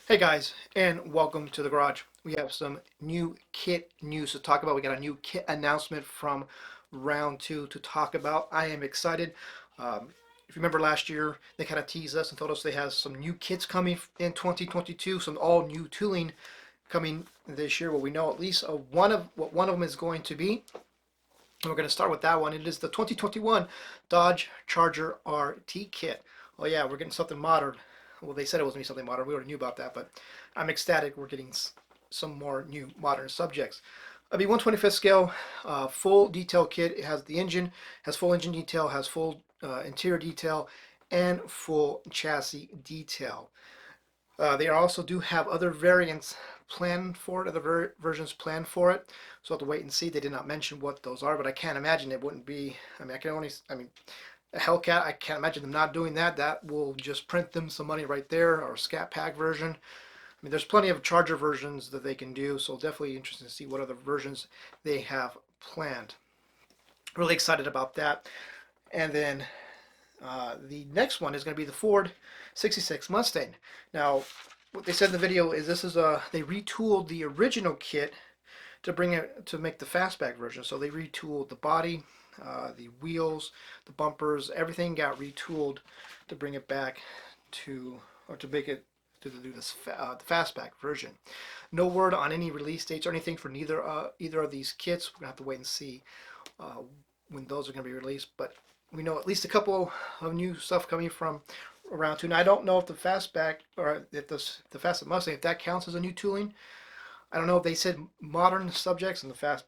Hey guys, and welcome to the garage. We have some new kit news to talk about. We got a new kit announcement from round two to talk about. I am excited. If you remember last year, they kind of teased us and told us they have some new kits coming in 2022, some all new tooling coming this year. Well, we know at least what one of them is going to be. And we're going to start with that one. It is the 2021 Dodge Charger RT kit. Oh yeah, we're getting something modern. Well, they said it was going to be something modern. We already knew about that, but I'm ecstatic we're getting some more new modern subjects. A B125th scale, full detail kit. It has the engine, has full engine detail, has full interior detail, and full chassis detail. They also do have other variants planned for it, other versions planned for it. So I'll have to wait and see. They did not mention what those are, but I can't imagine it wouldn't be. I mean, a Hellcat, I can't imagine them not doing that. That will just print them some money right there, or a Scat Pack version. I mean, there's plenty of Charger versions that they can do, so definitely interesting to see what other versions they have planned. Really excited about that. And then the next one is going to be the Ford 66 Mustang. Now, what they said in the video is they retooled the original kit to bring it to make the fastback version. So they retooled the body, the wheels, the bumpers, everything got retooled to bring it back to, or to make it to do this the fastback version. No word on any release dates or anything for either of these kits. We're gonna have to wait and see uh, when those are gonna be released. But we know at least a couple of new stuff coming from around two. Now I don't know if the fastback or if the fastback Mustang, if that counts as a new tooling. I don't know if they said modern subjects, and the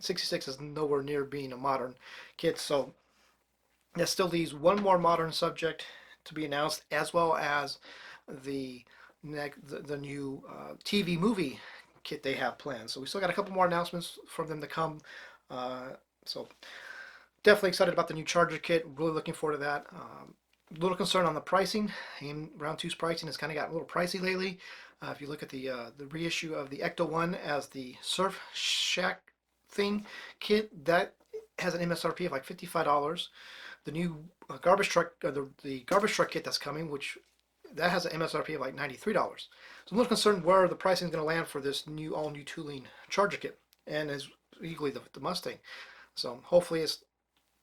66 is nowhere near being a modern kit. So that still leaves one more modern subject to be announced, as well as the the new TV movie kit they have planned. So we still got a couple more announcements from them to come. So definitely excited about the new Charger kit. Really looking forward to that. A little concerned on the pricing. And round two's pricing has kind of gotten a little pricey lately. If you look at the reissue of the Ecto One as the Surf Shack thing kit, that has an MSRP of like $55. The new garbage truck, the garbage truck kit that's coming, which that has an MSRP of like $93. So I'm a little concerned where the pricing is going to land for this all new tooling Charger kit, and is equally the Mustang. So hopefully it's,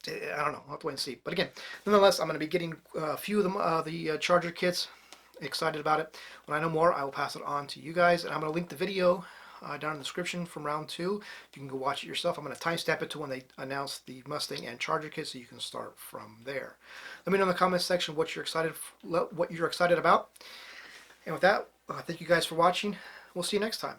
I don't know. I'll have to wait and see. But again, nonetheless, I'm going to be getting a few of them, the Charger kits. Excited about it. When I know more, I will pass it on to you guys. And I'm going to link the video down in the description from round two. You can go watch it yourself. I'm going to timestamp it to when they announce the Mustang and Charger kit, so you can start from there. Let me know in the comments section what you're excited about. And with that, thank you guys for watching. We'll see you next time.